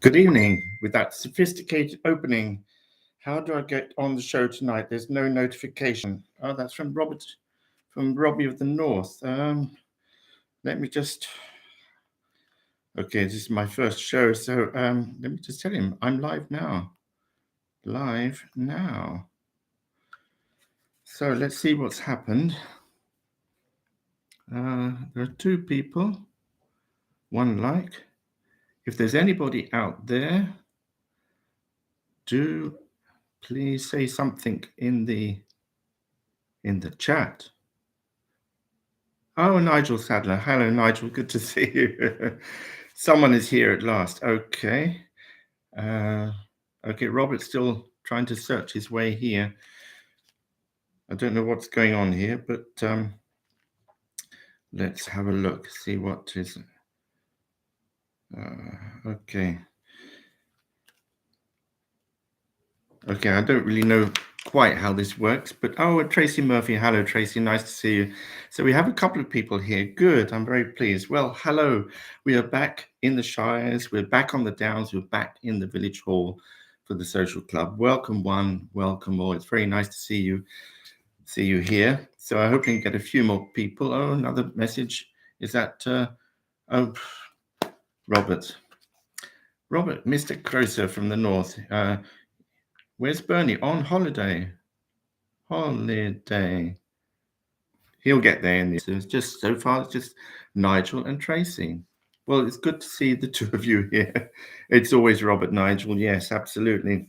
Good evening. With that sophisticated opening, how do I get on the show tonight? There's no notification. Oh, that's from Robbie of the North. Let me just. Okay, this is my first show, so let me just tell him I'm live now. Live now. So let's see what's happened. There are two people. One like. If there's anybody out there, do please say something in the chat. Oh, Nigel Sadler. Hello, Nigel. Good to see you. Someone is here at last. Okay. Okay, Robert's still trying to search his way here. I don't know what's going on here, but let's have a look, see what is. Okay. Okay, I don't really know quite how this works, but Tracy Murphy. Hello, Tracy. Nice to see you. So we have a couple of people here. Good. I'm very pleased. Well, hello. We are back in the Shires. We're back on the Downs. We're back in the Village Hall for the Social Club. Welcome one, welcome all. It's very nice to see you here. So I hope we can get a few more people. Oh, another message. Is that Robert, Mr. Croser from the North. Where's Bernie? On holiday. He'll get there in this. It's just so far, it's just Nigel and Tracy. Well, it's good to see the two of you here. It's always Robert, Nigel. Yes, absolutely.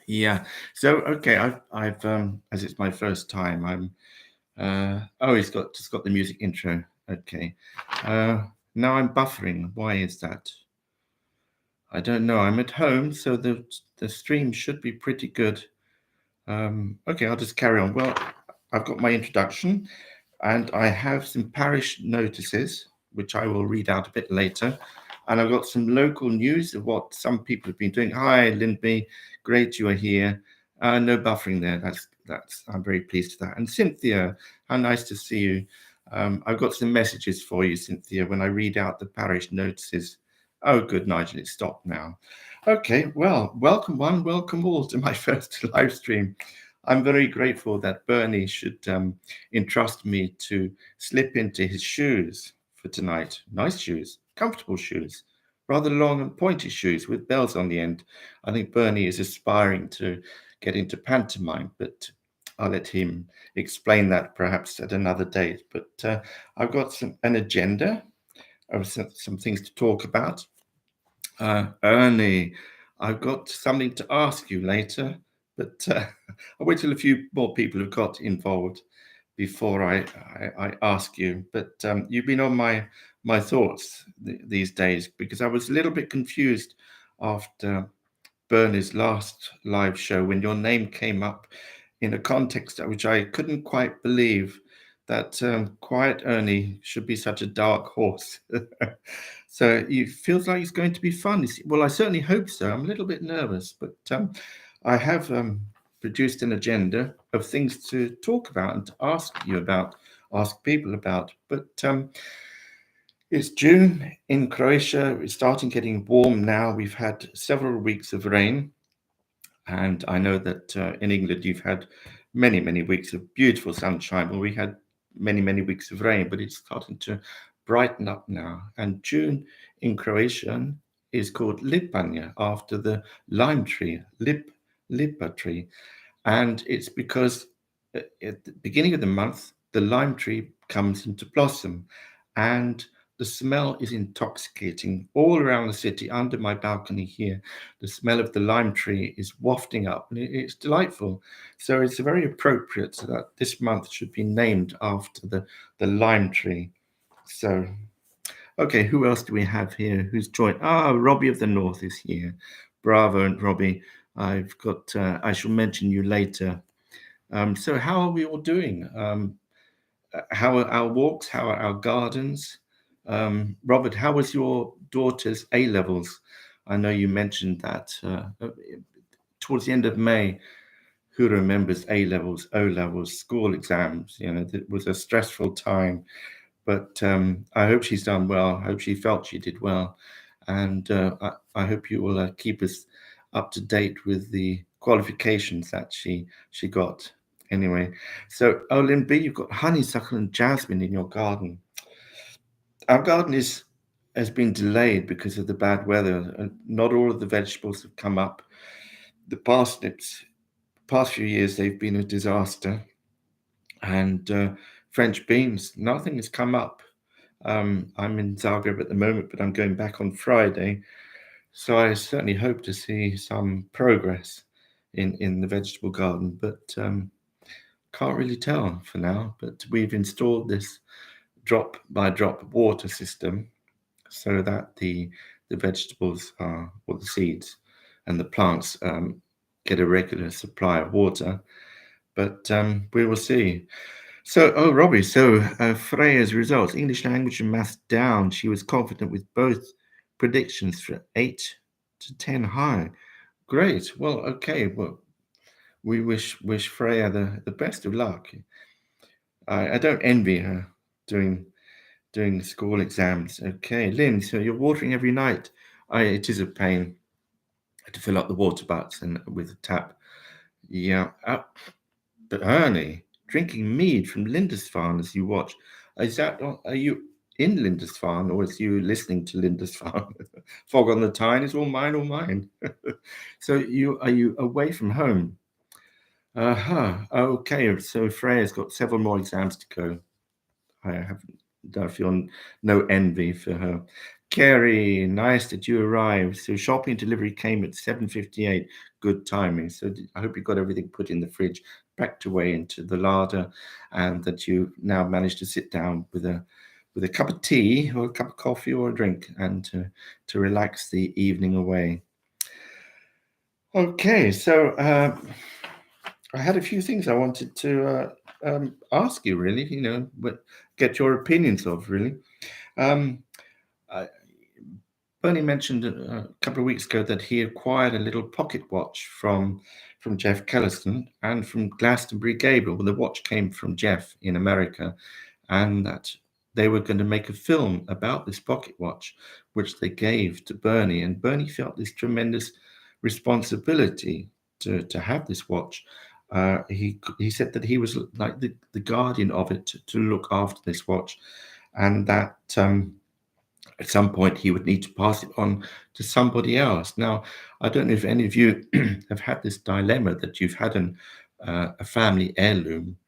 Yeah. So okay, I've as it's my first time, I'm he's just got the music intro. Okay. Now I'm buffering. Why is that? I don't know. I'm at home, so the stream should be pretty good. Okay, I'll just carry on. Well, I've got my introduction, and I have some parish notices, which I will read out a bit later. And I've got some local news of what some people have been doing. Hi, Lindby. Great you are here. No buffering there. That's. I'm very pleased with that. And Cynthia, how nice to see you. I've got some messages for you, Cynthia, when I read out the parish notices. Oh, good, Nigel. It's stopped now. Okay, well, welcome one, welcome all to my first live stream. I'm very grateful that Bernie should entrust me to slip into his shoes for tonight. Nice shoes, comfortable shoes, rather long and pointy shoes with bells on the end. I think Bernie is aspiring to get into pantomime, but I'll let him explain that perhaps at another date. But I've got an agenda of some things to talk about. Ernie, I've got something to ask you later, but I'll wait till a few more people have got involved before I ask you. But you've been on my thoughts these days because I was a little bit confused after Bernie's last live show when your name came up in a context which I couldn't quite believe that Quiet Ernie should be such a dark horse. So it feels like it's going to be fun. Well, I certainly hope so. I'm a little bit nervous, but I have produced an agenda of things to talk about and to ask people about. But it's June in Croatia. It's starting getting warm now. We've had several weeks of rain. And I know that in England, you've had many, many weeks of beautiful sunshine. Well, we had many, many weeks of rain, but it's starting to brighten up now. And June in Croatia is called Lipanya, after the lime tree, Lipa tree. And it's because at the beginning of the month, the lime tree comes into blossom, and the smell is intoxicating all around the city. Under my balcony here, the smell of the lime tree is wafting up, and it's delightful. So it's very appropriate that this month should be named after the lime tree. So, okay, who else do we have here who's joined? Robbie of the North is here. Bravo, and Robbie. I've got, I shall mention you later. So how are we all doing? How are our walks? How are our gardens? Robert, how was your daughter's A levels? I know you mentioned that towards the end of May. Who remembers A levels, O levels, school exams? You know, it was a stressful time, but I hope she's done well. I hope she felt she did well, and I hope you will keep us up to date with the qualifications that she got. Anyway, so Olin B, you've got honeysuckle and jasmine in your garden. Our garden has been delayed because of the bad weather, and not all of the vegetables have come up. The parsnips, past few years, they've been a disaster, and French beans, nothing has come up. I'm in Zagreb at the moment, but I'm going back on Friday, so I certainly hope to see some progress in the vegetable garden, but can't really tell for now. But we've installed this drop by drop water system so that the vegetables are, or the seeds and the plants get a regular supply of water. But we will see. So, Robbie, so Freya's results, English language and maths down. She was confident with both predictions for 8 to 10 high. Great. Well, okay. Well, we wish Freya the best of luck. I don't envy her doing school exams. Okay, Lynn, so you're watering every night. It is a pain to fill up the water butts and with a tap. Yeah. But Ernie, drinking mead from Lindisfarne as you watch. Are you in Lindisfarne, or is you listening to Lindisfarne? Fog on the Tyne is all mine, all mine. So are you away from home? Okay, so Freya's got several more exams to go. I feel no envy for her. Kerry, nice that you arrived. So shopping delivery came at 7:58. Good timing. So I hope you got everything put in the fridge, packed away into the larder, and that you now managed to sit down with a cup of tea or a cup of coffee or a drink, and to relax the evening away. Okay, so I had a few things I wanted to ask you, really, but get your opinions of, really. Bernie mentioned a couple of weeks ago that he acquired a little pocket watch from Jeff Kelliston and from Glastonbury Gabriel. Well, the watch came from Jeff in America, and that they were going to make a film about this pocket watch, which they gave to Bernie. And Bernie felt this tremendous responsibility to have this watch. He said that he was like the guardian of it, to look after this watch, and that at some point he would need to pass it on to somebody else. Now, I don't know if any of you have had this dilemma, that you've had a family heirloom,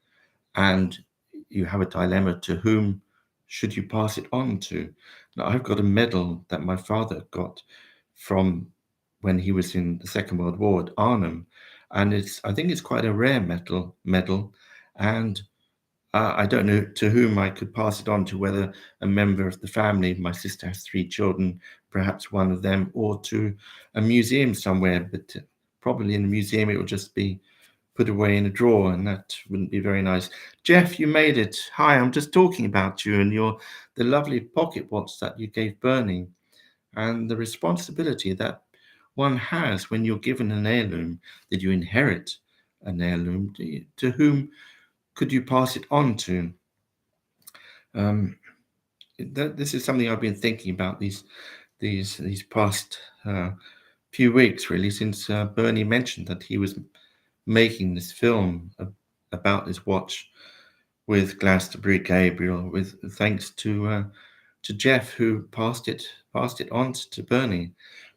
and you have a dilemma to whom should you pass it on to. Now, I've got a medal that my father got from when he was in the Second World War at Arnhem, and I think it's quite a rare medal, and I don't know to whom I could pass it on to, whether a member of the family. My sister has 3 children, perhaps one of them, or to a museum somewhere. But probably in a museum, it would just be put away in a drawer, and that wouldn't be very nice. Jeff, you made it. Hi, I'm just talking about you and the lovely pocket watch that you gave Bernie, and the responsibility that one has when you're given an heirloom, that you inherit an heirloom. To whom could you pass it on to? This is something I've been thinking about these past few weeks, really, since Bernie mentioned that he was making this film about this watch with Glastonbury Gabriel, with thanks to Jeff, who passed it on to Bernie.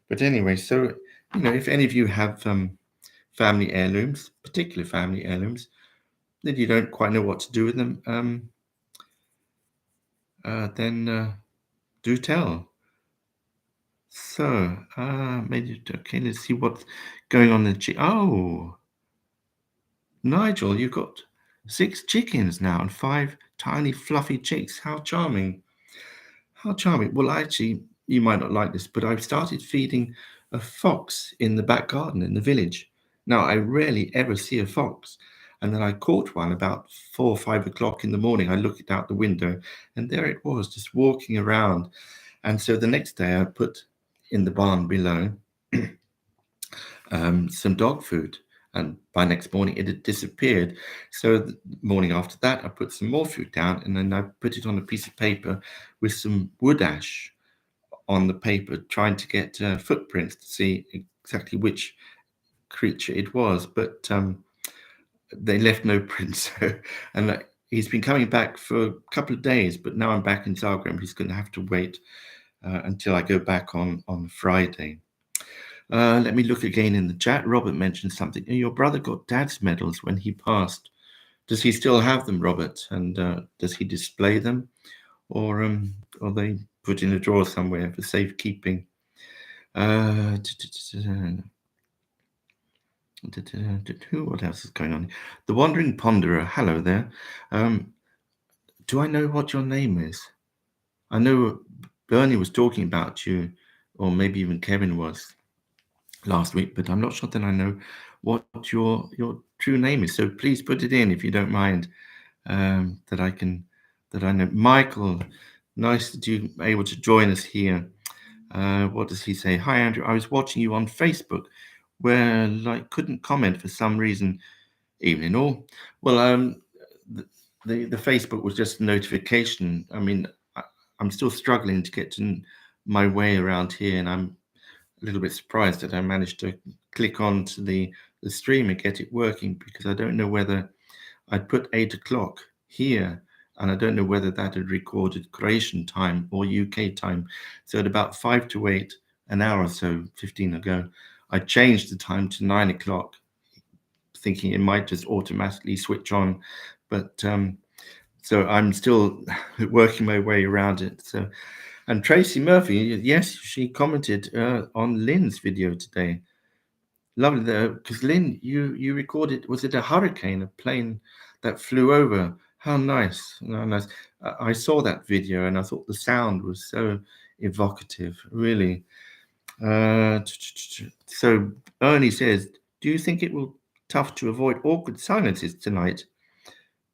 But anyway, so if any of you have family heirlooms, particular family heirlooms, that you don't quite know what to do with them, then do tell. So, maybe, okay, let's see what's going on in the Oh, Nigel, you've got 6 chickens now and 5 tiny fluffy chicks. How charming. How charming. Well, actually, you might not like this, but I've started feeding a fox in the back garden in the village. Now, I rarely ever see a fox. And then I caught one about 4 or 5 o'clock in the morning. I looked out the window and there it was, just walking around. And so the next day I put in the barn below some dog food. And by next morning, it had disappeared. So the morning after that, I put some more food down, and then I put it on a piece of paper with some wood ash on the paper, trying to get footprints to see exactly which creature it was. But they left no prints. And he's been coming back for a couple of days, but now I'm back in Zagreb. He's going to have to wait until I go back on Friday. Let me look again in the chat. Robert mentioned something. Your brother got Dad's medals when he passed. Does he still have them, Robert? And does he display them, or are they put in a drawer somewhere for safekeeping? What else is going on? The Wandering Ponderer. Hello there. Do I know what your name is? I know Bernie was talking about you, or maybe even Kevin was last week, but I'm not sure that I know what your true name is. So please put it in if you don't mind, that I know. Michael, nice that you're able to join us here. What does he say? Hi Andrew, I was watching you on Facebook, where I couldn't comment for some reason. Evening all. Well, the Facebook was just a notification. I mean, I'm still struggling to get to my way around here, and I'm a little bit surprised that I managed to click on to the stream and get it working, because I don't know whether I'd put 8 o'clock here, and I don't know whether that had recorded Croatian time or UK time. So at about 5 to 8, an hour or so, 15 ago, I changed the time to 9 o'clock, thinking it might just automatically switch on. But so I'm still working my way around it. So, and Tracy Murphy, yes, she commented on Lynn's video today. Lovely, though, because Lynn, you recorded, was it a hurricane, a plane that flew over? How nice, how nice. I saw that video and I thought the sound was so evocative, really. So Ernie says, do you think it will tough to avoid awkward silences tonight?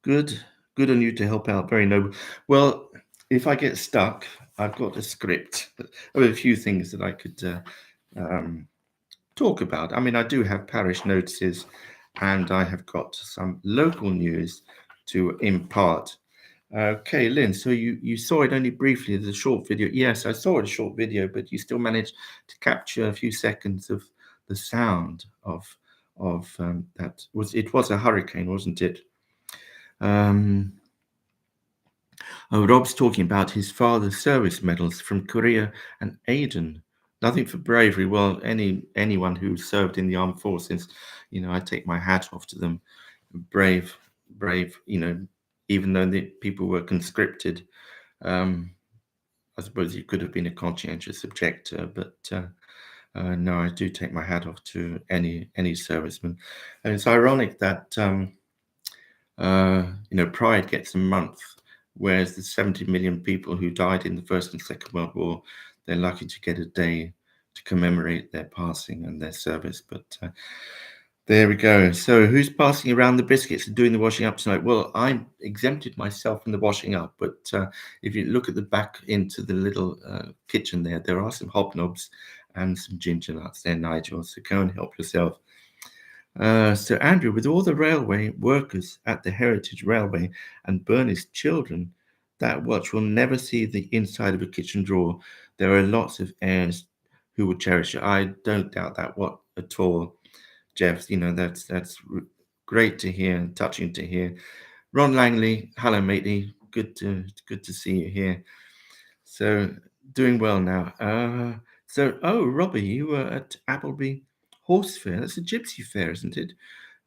Good on you to help out. Very noble. Well, if I get stuck, I've got a script of a few things that I could talk about. I mean, I do have parish notices, and I have got some local news to impart. Okay, Lynn, so you saw it only briefly, the short video. Yes, I saw a short video, but you still managed to capture a few seconds of the sound of that. It was a hurricane, wasn't it? Rob's talking about his father's service medals from Korea and Aden. Nothing for bravery. Well, anyone who served in the armed forces, I take my hat off to them. Brave, even though the people were conscripted. I suppose you could have been a conscientious objector, but no, I do take my hat off to any serviceman. And it's ironic that Pride gets a month, whereas the 70 million people who died in the First and Second World War, they're lucky to get a day to commemorate their passing and their service. But there we go. So who's passing around the biscuits and doing the washing up tonight? Well, I exempted myself from the washing up, but if you look at the back into the little kitchen there are some hobnobs and some ginger nuts there, Nigel. So go and help yourself. So Andrew, with all the railway workers at the Heritage Railway and Bernie's children, that watch will never see the inside of a kitchen drawer. There are lots of heirs who will cherish it. I don't doubt that at all, Jeff. That's great to hear and touching to hear. Ron Langley, hello matey, good to see you here. So doing well now. Robbie, you were at Appleby Horse Fair. That's a gypsy fair, isn't it?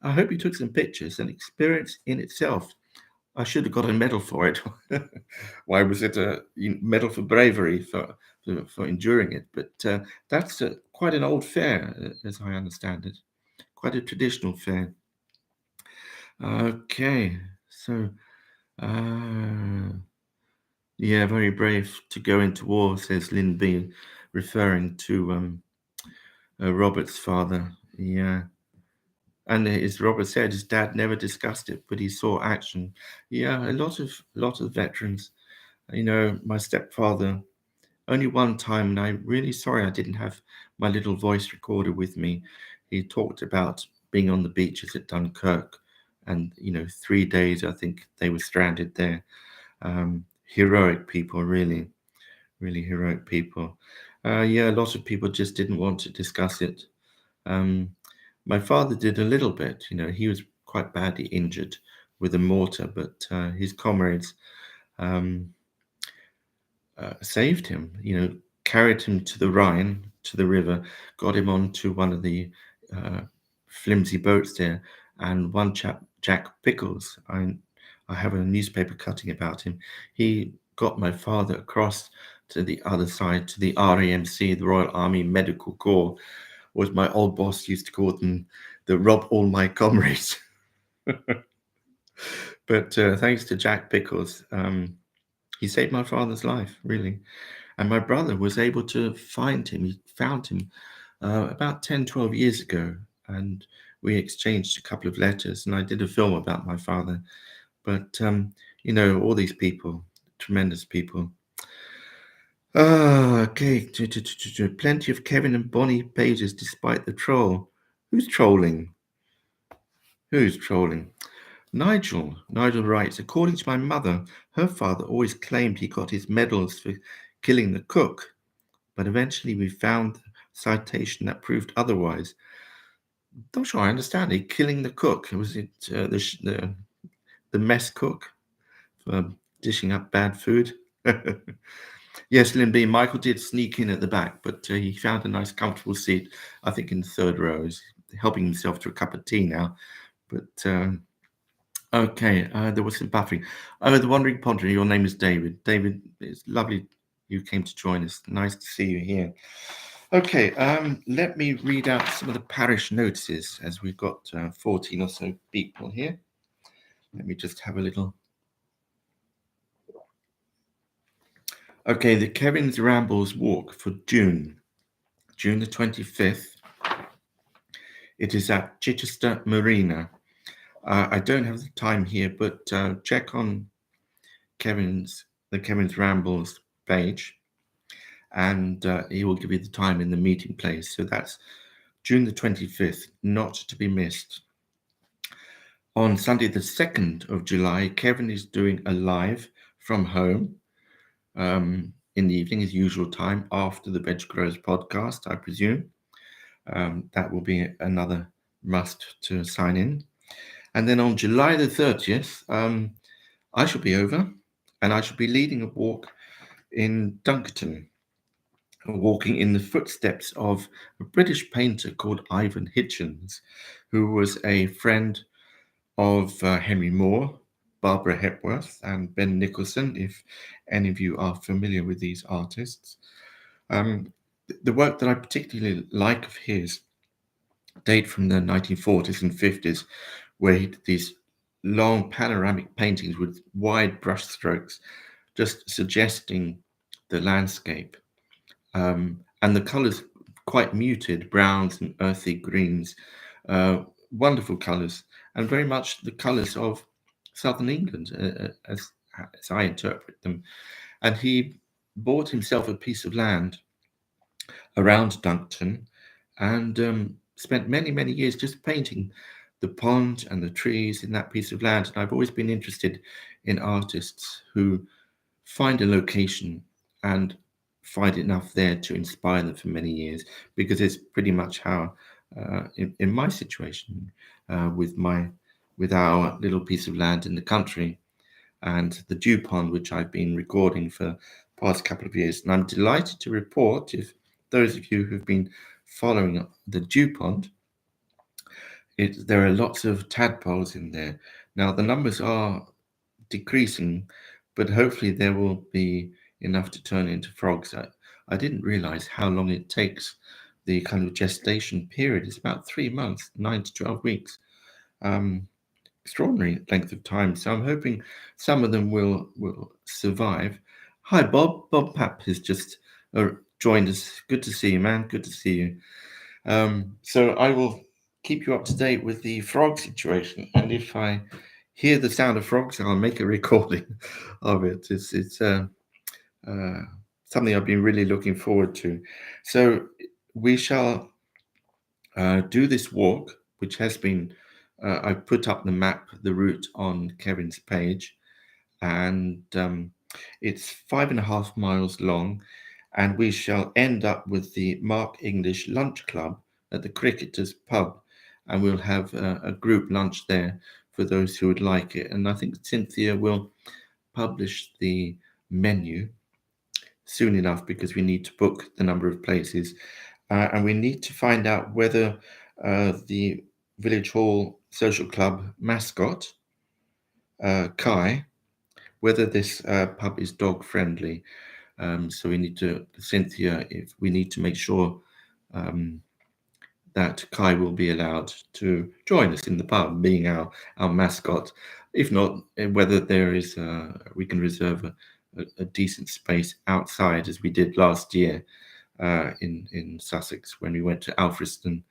I hope you took some pictures. An experience in itself. I should have got a medal for it. Why was it a medal for bravery for enduring it? But that's quite an old fair, as I understand it. Quite a traditional fair. Okay, so yeah, very brave to go into war, says Lynn B, referring to Robert's father. Yeah. And as Robert said, his dad never discussed it, but he saw action. Yeah, a lot of veterans. My stepfather, only one time, and I'm really sorry I didn't have my little voice recorder with me. He talked about being on the beaches at Dunkirk, and 3 days I think they were stranded there. Heroic people, really, really heroic people. Yeah, a lot of people just didn't want to discuss it. Um, my father did a little bit. He was quite badly injured with a mortar, but his comrades um, saved him. Carried him to the Rhine, to the river, got him onto one of the uh, flimsy boats there, and one chap, Jack Pickles. I have a newspaper cutting about him. He got my father across to the other side, to the RAMC, the Royal Army Medical Corps, was my old boss used to call them the Rob All My Comrades. But thanks to Jack Pickles, he saved my father's life, really. And my brother was able to find him. He found him about 10, 12 years ago. And we exchanged a couple of letters. And I did a film about my father. But, all these people, tremendous people. Okay. Plenty of Kevin and Bonnie pages despite the troll. Who's trolling? Who's trolling? Nigel. Nigel writes, according to my mother, her father always claimed he got his medals for killing the cook, but eventually we found the citation that proved otherwise. Not sure I understand it. Killing the cook. Was it the mess cook for dishing up bad food? Yes, Lynn B. Michael did sneak in at the back, but he found a nice, comfortable seat, I think in the third row. He's helping himself to a cup of tea now. But okay, there was some buffering. Oh, the Wandering Pondering, your name is David. David, it's lovely you came to join us. Nice to see you here. Okay, let me read out some of the parish notices as we've got 14 or so people here. Let me just have a little. Okay, the Kevin's Rambles Walk for June the 25th. It is at Chichester Marina. I don't have the time here, but check on the Kevin's Rambles page, and he will give you the time in the meeting place. So that's June the 25th, not to be missed. On Sunday the 2nd of July, Kevin is doing a live from home in the evening, his usual time, after the Veg Grows podcast, I presume. That will be another must to sign in. And then on July the 30th, I shall be over and I shall be leading a walk in Dunkerton, walking in the footsteps of a British painter called Ivan Hitchens, who was a friend of Henry Moore, Barbara Hepworth, and Ben Nicholson, if any of you are familiar with these artists. The work that I particularly like of his date from the 1940s and 50s, where he did these long panoramic paintings with wide brush strokes, just suggesting the landscape. And the colors quite muted, browns and earthy greens, wonderful colors, and very much the colors of southern England, as I interpret them. And he bought himself a piece of land around Dunkton and spent many, many years just painting the pond and the trees in that piece of land. And I've always been interested in artists who find a location and find enough there to inspire them for many years, because it's pretty much how in my situation with our little piece of land in the country and the dew pond, which I've been recording for past couple of years. And I'm delighted to report, if those of you who've been following the dew pond, there are lots of tadpoles in there. Now, the numbers are decreasing, but hopefully there will be enough to turn into frogs. I didn't realize how long it takes. The kind of gestation period is about 3 months, 9 to 12 weeks. Extraordinary length of time. So I'm hoping some of them will survive. Hi, Bob. Bob Papp has just joined us. Good to see you, man. Good to see you. So I will keep you up to date with the frog situation, and if I hear the sound of frogs, I'll make a recording of it. It's something I've been really looking forward to. So we shall do this walk, which has been I put up the map, the route on Kevin's page, and it's 5.5 miles long, and we shall end up with the Mark English Lunch Club at the Cricketers Pub, and we'll have a group lunch there for those who would like it. And I think Cynthia will publish the menu soon enough, because we need to book the number of places, and we need to find out whether the Village Hall Social Club mascot, Kai, whether this pub is dog friendly. So we need to, Cynthia, if we need to make sure that Kai will be allowed to join us in the pub, being our mascot. If not, whether there is we can reserve a decent space outside, as we did last year in Sussex when we went to Alfriston.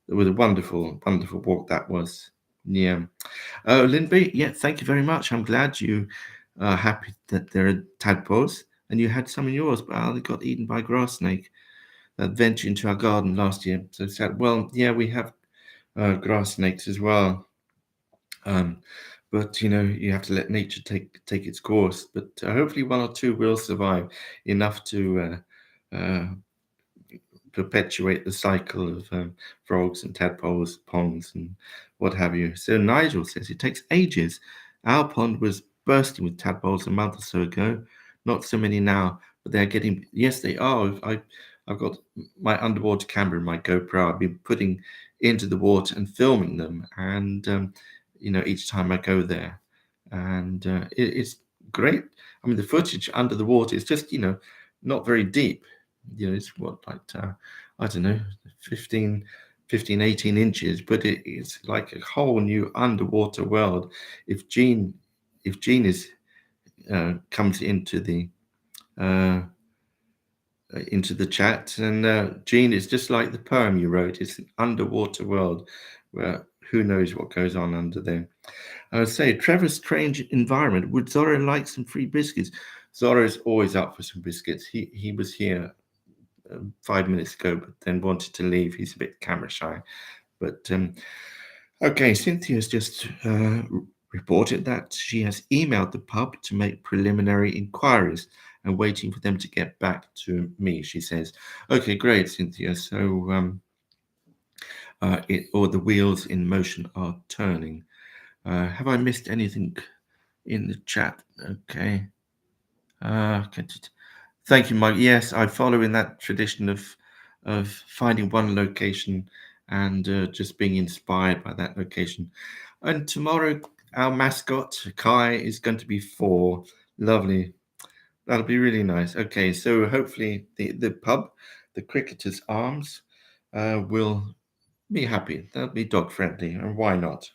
It was a wonderful walk that was. Yeah. Oh, Lindby, yeah, thank you very much. I'm glad you are happy that there are tadpoles, and you had some in yours, but they got eaten by grass snake that ventured into our garden last year. So sad. Well, yeah, we have grass snakes as well. But you have to let nature take its course. But hopefully, one or two will survive enough to perpetuate the cycle of frogs and tadpoles, ponds, and what have you. So Nigel says it takes ages. Our pond was bursting with tadpoles a month or so ago. Not so many now, but they're getting. Yes, they are. I've got my underwater camera and my GoPro. I've been putting into the water and filming them, and each time I go there, and it's great. I mean, the footage under the water is just not very deep. It's what, like I don't know, 15, 18 inches, but it's like a whole new underwater world. If Jean is comes into the chat, and Jean is just like the poem you wrote. It's an underwater world where who knows what goes on under there. I would say Trevor's strange environment. Would Zorro like some free biscuits? Zorro's always up for some biscuits. He was here 5 minutes ago, but then wanted to leave. He's a bit camera shy. But okay, Cynthia's just reported that she has emailed the pub to make preliminary inquiries and waiting for them to get back to me, she says. Okay, great, Cynthia. So the wheels in motion are turning. Have I missed anything in the chat? Okay. Thank you, Mike. Yes, I follow in that tradition of finding one location and just being inspired by that location. And tomorrow, our mascot Kai is going to be 4. Lovely. That'll be really nice. Okay, so hopefully the pub, the Cricketers Arms, will be happy. That'll be dog friendly, and why not?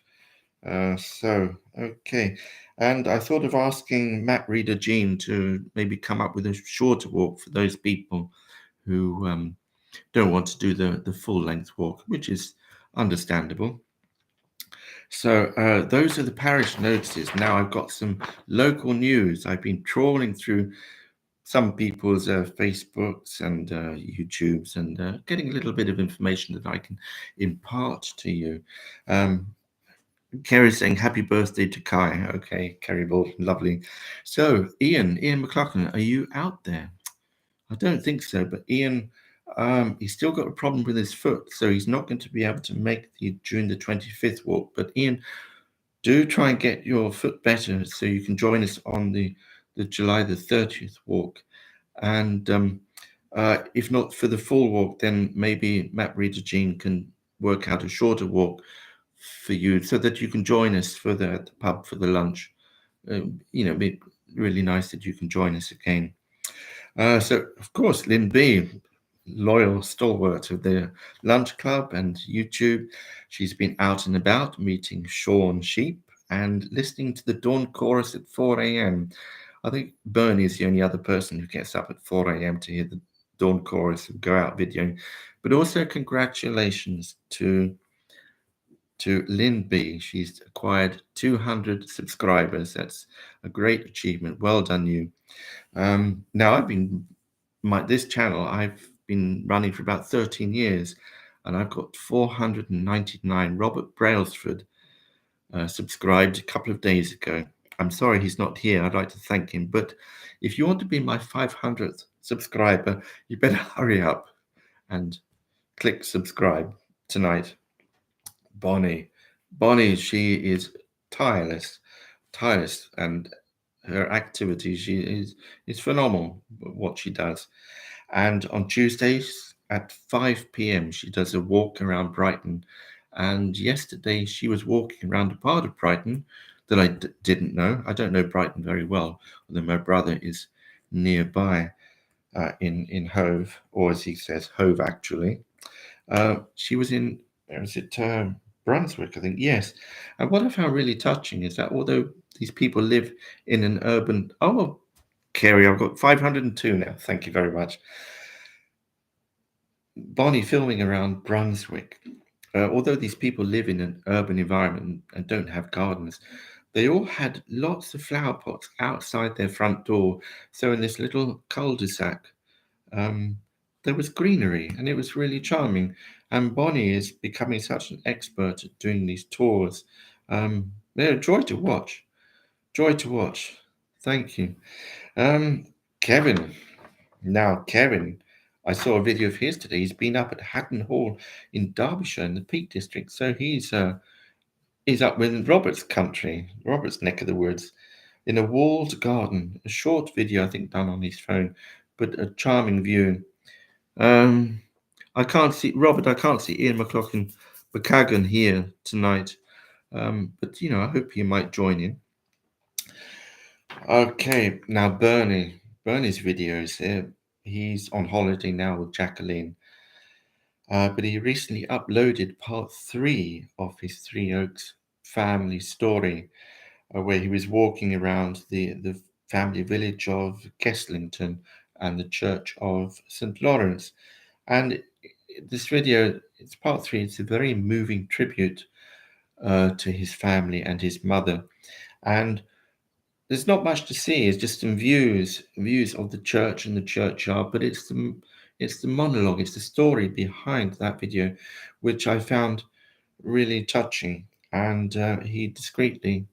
Okay. And I thought of asking Map Reader Jean to maybe come up with a shorter walk for those people who don't want to do the full length walk, which is understandable. So those are the parish notices. Now I've got some local news. I've been trawling through some people's Facebooks and YouTubes and getting a little bit of information that I can impart to you. Kerry's saying happy birthday to Kai. Okay, Kerry Bolton, lovely. So Ian McLaughlin, are you out there? I don't think so, but Ian, he's still got a problem with his foot, so he's not going to be able to make the June the 25th walk. But Ian, do try and get your foot better so you can join us on the July the 30th walk. And if not for the full walk, then maybe Map Reader Jean can work out a shorter walk for you so that you can join us further at the pub for the lunch. It'd be really nice that you can join us again. So, of course, Lynn B, loyal stalwart of the Lunch Club and YouTube. She's been out and about meeting Sean Sheep and listening to the dawn chorus at 4 a.m. I think Bernie is the only other person who gets up at 4 a.m. to hear the dawn chorus and go out videoing. But also, congratulations to Lynn B. She's acquired 200 subscribers. That's a great achievement. Well done, you. Now I've been this channel I've been running for about 13 years, and I've got 499. Robert Brailsford subscribed a couple of days ago. I'm sorry he's not here. I'd like to thank him, but if you want to be my 500th subscriber, you better hurry up and click subscribe tonight. Bonnie, she is tireless, and her activity, she is phenomenal what she does. And on Tuesdays at 5 p.m., she does a walk around Brighton. And yesterday she was walking around a part of Brighton that I didn't know. I don't know Brighton very well, although my brother is nearby in Hove, or as he says, Hove actually. She was in, where is it, Brunswick, I think, yes. And what I found really touching is that although these people live in an urban, oh, Kerry, I've got 502 now. Thank you very much. Bonnie filming around Brunswick. Although these people live in an urban environment and don't have gardens, they all had lots of flower pots outside their front door. So in this little cul-de-sac, there was greenery, and it was really charming. And Bonnie is becoming such an expert at doing these tours. They're a joy to watch. Joy to watch. Thank you. Kevin. Now, Kevin, I saw a video of his today. He's been up at Hatton Hall in Derbyshire in the Peak District. So he's up in Robert's country, Robert's neck of the woods, in a walled garden. A short video, I think, done on his phone, but a charming view. I can't see Robert. I can't see Ian McCagan here tonight. But I hope he might join in. Okay, now Bernie's videos. He's on holiday now with Jacqueline, but he recently uploaded part 3 of his Three Oaks family story, where he was walking around the family village of Kesslington and the Church of St. Lawrence. And this video, it's part 3. It's a very moving tribute to his family and his mother. And there's not much to see. It's just some views of the church and the churchyard, but it's the monologue, it's the story behind that video, which I found really touching. And he discreetly,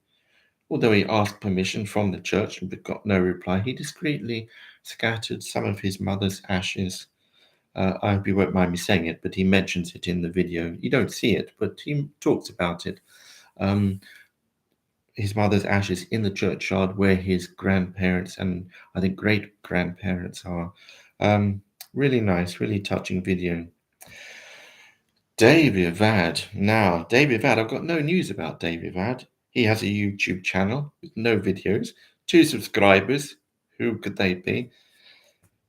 although he asked permission from the church but got no reply, he discreetly scattered some of his mother's ashes. I hope you won't mind me saying it, but he mentions it in the video. You don't see it, but he talks about it. His mother's ashes in the churchyard where his grandparents and I think great grandparents are. Really nice, really touching video. David Vad. Now, David Vad, I've got no news about David Vad. He has a YouTube channel with no videos, 2 subscribers. Who could they be?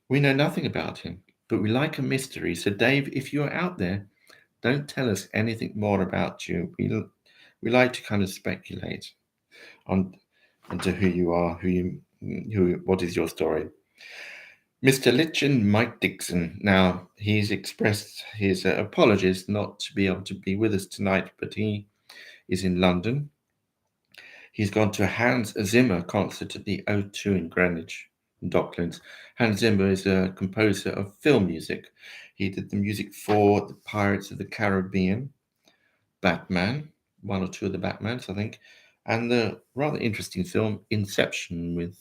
We know nothing about him, but we like a mystery. So, Dave, if you're out there, don't tell us anything more about you. We like to kind of speculate onto who you are, what is your story. Mr. Litchin, Mike Dixon. Now, he's expressed his apologies not to be able to be with us tonight, but he is in London. He's gone to a Hans Zimmer concert at the O2 in Greenwich, in Docklands. Hans Zimmer is a composer of film music. He did the music for the Pirates of the Caribbean, Batman, 1 or 2 of the Batmans, I think, and the rather interesting film Inception with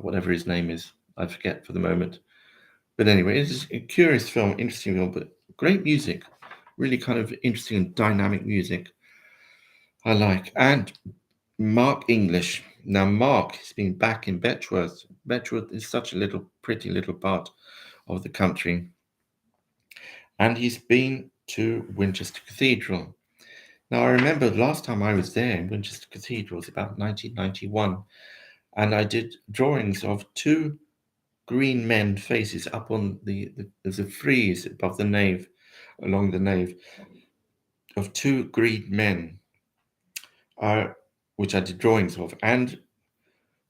whatever his name is, I forget for the moment. But anyway, it's a curious film, interesting film, but great music, really kind of interesting and dynamic music I like. And Mark English. Now, Mark has been back in Betchworth. Betchworth is such a pretty little part of the country. And he's been to Winchester Cathedral. Now, I remember the last time I was there in Winchester Cathedral was about 1991. And I did drawings of two green men faces up on there's a frieze above the nave, along the nave, of two green men, which I did drawings of. And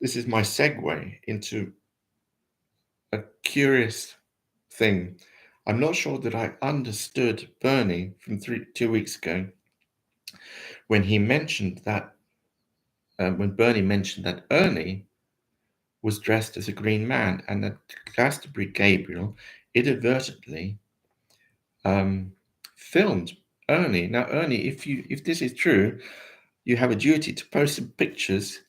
this is my segue into a curious thing. I'm not sure that I understood Bernie from 2 weeks ago when he mentioned that, when Bernie mentioned that Ernie was dressed as a green man and that Glastonbury Gabriel inadvertently filmed Ernie. Now, Ernie, if this is true, you have a duty to post some pictures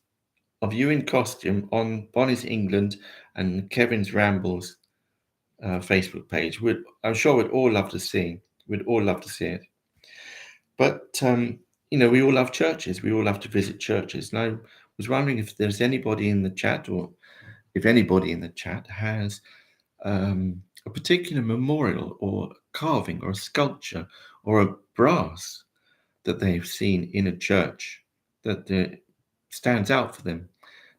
of you in costume on Bonnie's England and Kevin's Rambles Facebook page. I'm sure we'd all love to see. We'd all love to see it. But we all love churches. We all love to visit churches. And I was wondering if there's anybody in the chat, or if anybody in the chat has a particular memorial or carving or a sculpture or a brass that they've seen in a church that stands out for them.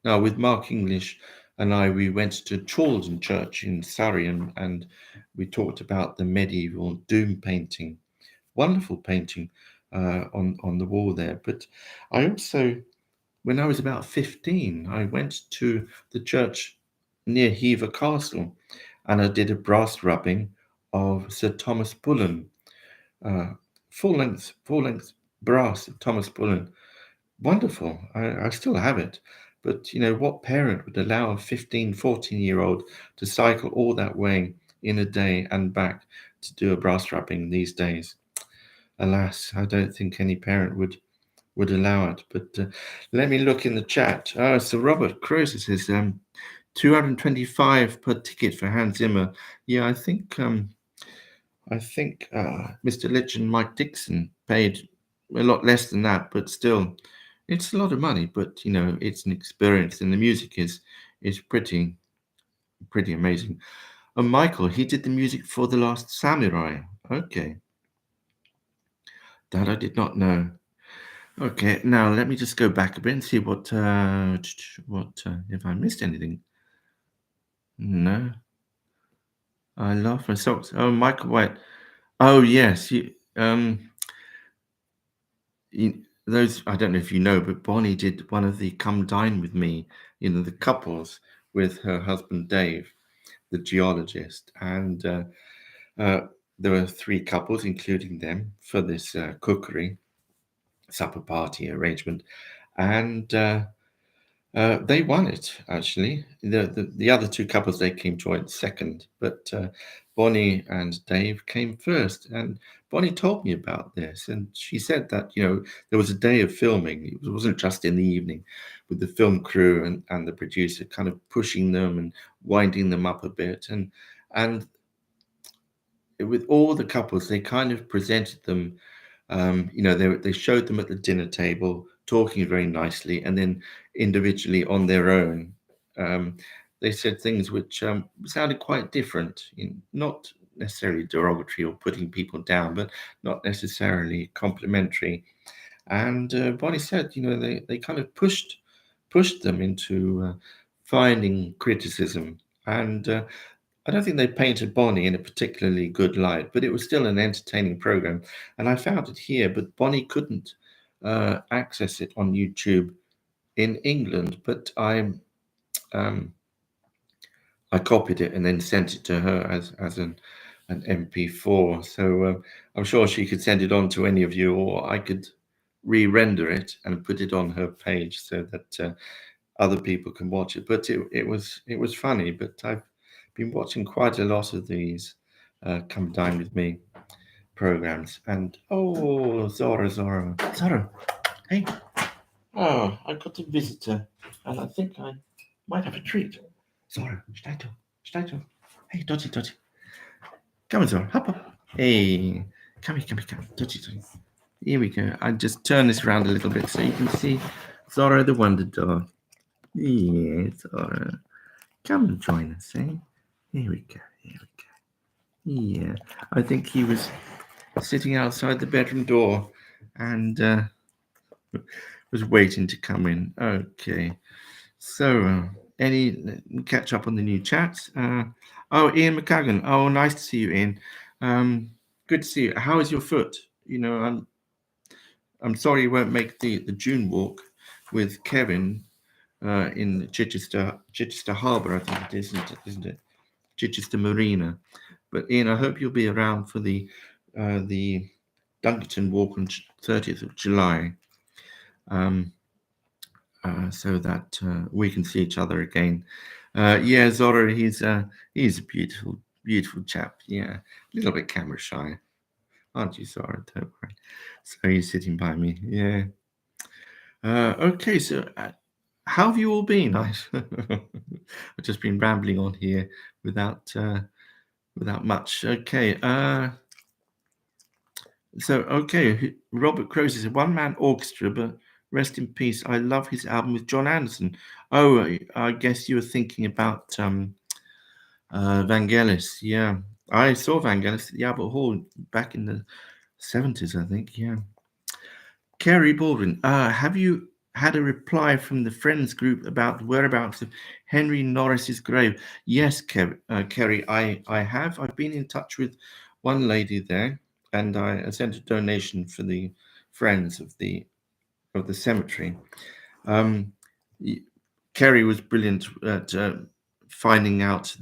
Now, with Mark English and I, we went to Chaldon Church in Surrey and we talked about the medieval doom painting, wonderful painting on the wall there. But I also, when I was about 15, I went to the church near Hever Castle and I did a brass rubbing of Sir Thomas Bullen, full length brass of Thomas Bullen. Wonderful. I still have it. But, what parent would allow a 15, 14-year-old to cycle all that way in a day and back to do a brass rubbing these days? Alas, I don't think any parent would allow it. But let me look in the chat. So Robert Croser says 225 per ticket for Hans Zimmer. Yeah, I think Mr. Litch and Mike Dixon paid a lot less than that, but still, it's a lot of money. But it's an experience, and the music is pretty amazing. And Michael, he did the music for The Last Samurai. Okay, that I did not know. Okay, now let me just go back a bit and see what if I missed anything. No, I love my socks. Oh, Michael White. Oh yes, those, I don't know if you know, but Bonnie did one of the Come Dine With Me, the couples with her husband Dave, the geologist. And there were 3 couples, including them, for this cookery supper party arrangement. And they won it, actually. The other 2 couples, they came joint second, but Bonnie and Dave came first. And Bonnie told me about this, and she said that, there was a day of filming. It wasn't just in the evening, with the film crew and the producer kind of pushing them and winding them up a bit. And with all the couples, they kind of presented them, they showed them at the dinner table, talking very nicely, and then individually on their own, they said things which sounded quite different, not necessarily derogatory or putting people down, but not necessarily complimentary. And Bonnie said, they kind of pushed them into finding criticism. And I don't think they painted Bonnie in a particularly good light, but it was still an entertaining program. And I found it here, but Bonnie couldn't access it on YouTube in England. But I copied it and then sent it to her as an MP4. So I'm sure she could send it on to any of you, or I could re-render it and put it on her page so that other people can watch it. But it was funny. But I've been watching quite a lot of these Come Dine With Me programs. And Zora, hey, I got a visitor, and I think I might have a treat. Zora, Steito, hey, Dotty, come on, Zora, hop up. Hey, come here, Dotty. Here we go. I just turn this around a little bit so you can see Zora the Wonder Dog. Yes, Zara. Come and join us, eh? Here we go. Here we go. Yeah, I think he was sitting outside the bedroom door and was waiting to come in. Okay, so any catch up on the new chats? Oh, Ian McCagan. Oh, nice to see you, Ian. Good to see you. How is your foot? You know, I'm sorry you won't make the June walk with Kevin in Chichester Harbour. I think it is, isn't it? Chichester Marina. But Ian, I hope you'll be around for the Dunkerton walk on 30th of July, um, so that we can see each other again. Yeah, Zora, he's a beautiful, beautiful chap. Yeah, a little bit camera shy, aren't you, Zora? Don't worry. So he's sitting by me. Yeah. Okay, so how have you all been? I've just been rambling on here without much. Okay. Okay, Robert Crowe says one man orchestra, but rest in peace. I love his album with John Anderson. Oh, I guess you were thinking about Vangelis. Yeah, I saw Vangelis at the Albert Hall back in the 70s, I think. Yeah. Kerry Baldwin, have you had a reply from the Friends group about the whereabouts of Henry Norris's grave? Yes, Kerry, I have. I've been in touch with one lady there, and I sent a donation for the Friends of the cemetery. Um, Kerry was brilliant at finding out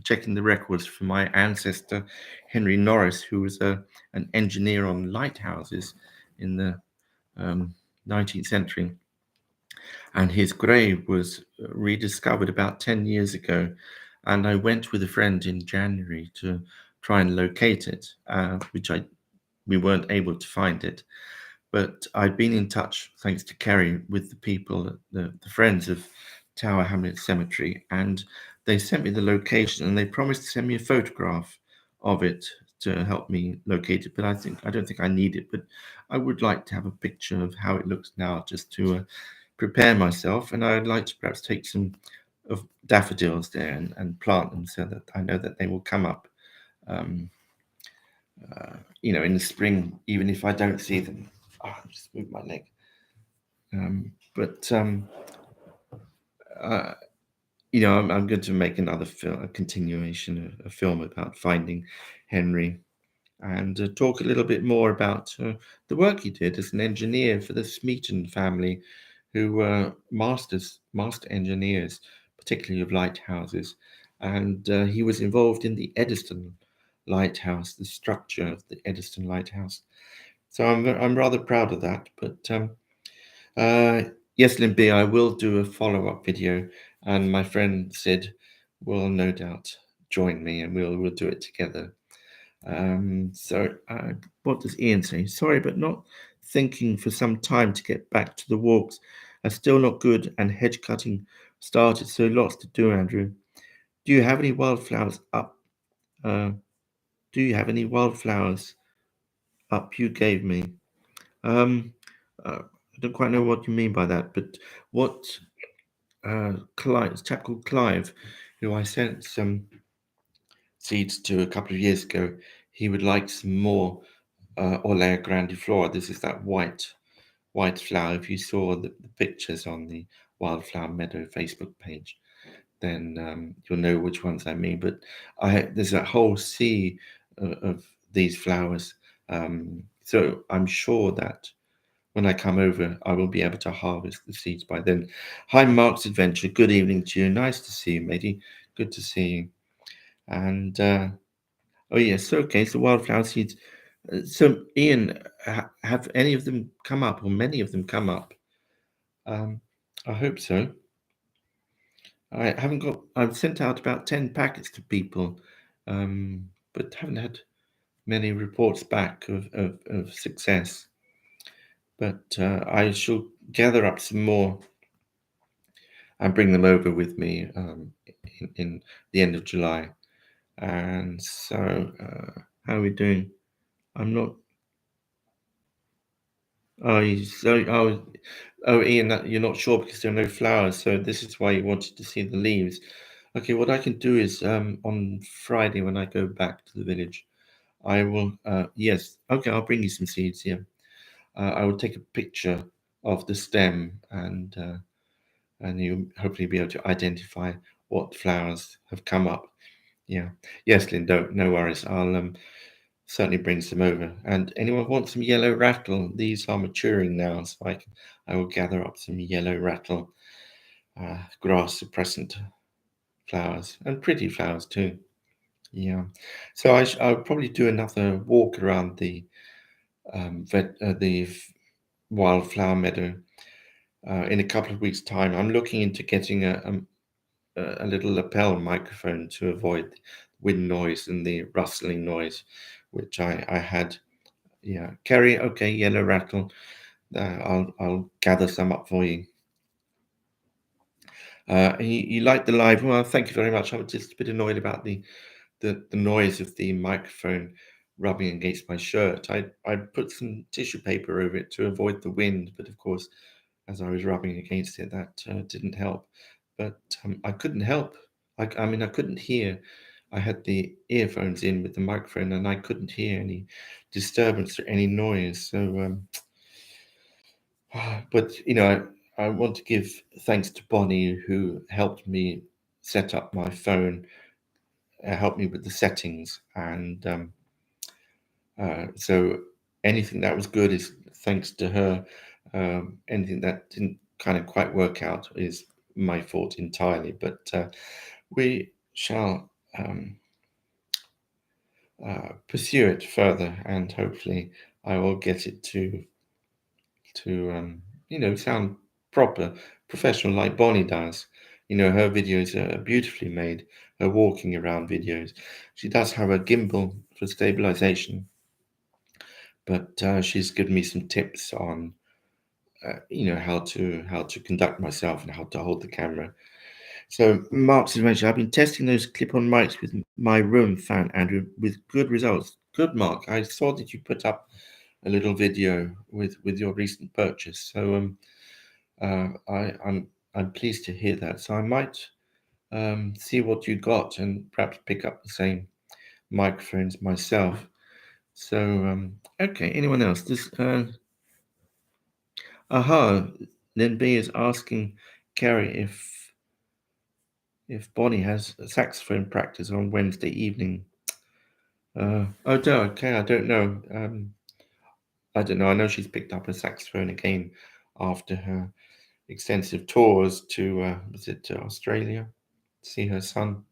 checking the records for my ancestor Henry Norris, who was an engineer on lighthouses in the 19th century, and his grave was rediscovered about 10 years ago. And I went with a friend in January to try and locate it, which we weren't able to find it. But I'd been in touch, thanks to Kerry, with the people, the friends of Tower Hamlets Cemetery, and they sent me the location and they promised to send me a photograph of it to help me locate it. But I don't think I need it. But I would like to have a picture of how it looks now, just to prepare myself. And I'd like to perhaps take some of daffodils there and plant them so that I know that they will come up. Um, in the spring, even if I don't see them. Just move my leg. But I'm going to make another film, a continuation, a film about finding Henry, and talk a little bit more about the work he did as an engineer for the Smeaton family, who were master engineers, particularly of lighthouses, and he was involved in the Eddystone Lighthouse, the structure of the Eddystone Lighthouse. So I'm rather proud of that. But yes, Lynn B, I will do a follow-up video, and my friend Sid will no doubt join me, and we'll do it together. So what does Ian say? Sorry, but not thinking for some time to get back to the walks. Are still not good, and hedge cutting started, so lots to do, Andrew. Do you have any wildflowers up? Uh, do you have any wildflowers up you gave me? I don't quite know what you mean by that, but what Clive, a chap called Clive, who I sent some seeds to a couple of years ago, he would like some more Olea grandiflora. This is that white flower. If you saw the pictures on the Wildflower Meadow Facebook page, then you'll know which ones I mean. But there's a whole sea of these flowers. So I'm sure that when I come over, I will be able to harvest the seeds by then. Hi, Mark's Adventure. Good evening to you. Nice to see you, matey. Good to see you. And oh yes, okay. So wildflower seeds. So Ian, have any of them come up, or many of them come up? I hope so. I haven't got. I've sent out about 10 packets to people, but haven't had many reports back of success. But I shall gather up some more and bring them over with me in the end of July. And so, how are we doing? I'm not. Oh, Oh, Ian, you're not sure because there are no flowers, so this is why you wanted to see the leaves. Okay, what I can do is on Friday when I go back to the village, I will. Yes, okay, I'll bring you some seeds here. I will take a picture of the stem, and you'll hopefully be able to identify what flowers have come up. Yeah. Yes, Lynn, no worries. I'll certainly bring some over. And anyone want some yellow rattle? These are maturing now, so I will gather up some yellow rattle, grass suppressant flowers, and pretty flowers too. Yeah. So I'll probably do another walk around the wildflower meadow in a couple of weeks' time. I'm looking into getting a little lapel microphone to avoid wind noise and the rustling noise, which I had. Yeah, Kerry. Okay, yellow rattle. I'll gather some up for you. You like the live? Well, thank you very much. I was just a bit annoyed about the noise of the microphone rubbing against my shirt. I put some tissue paper over it to avoid the wind, but of course, as I was rubbing against it, that didn't help. But I couldn't help. I mean, I couldn't hear. I had the earphones in with the microphone, and I couldn't hear any disturbance or any noise. So, but I want to give thanks to Bonnie who helped me set up my phone, helped me with the settings, and so anything that was good is thanks to her. Anything that didn't kind of quite work out is my fault entirely. But we shall pursue it further, and hopefully, I will get it to sound proper, professional, like Bonnie does. Her videos are beautifully made. Her walking around videos. She does have a gimbal for stabilization, but she's given me some tips on how to conduct myself and how to hold the camera. So Mark's mentioned I've been testing those clip-on mics with my room fan, Andrew, with good results. Good, Mark. I saw that you put up a little video with your recent purchase. So I'm pleased to hear that. So I might see what you got and perhaps pick up the same microphones myself. So okay, anyone else? This Lynn B is asking Kerry if Bonnie has a saxophone practice on Wednesday evening. Oh, no, okay, I don't know. I don't know. I know she's picked up a saxophone again after her extensive tours to was it to Australia to see her son.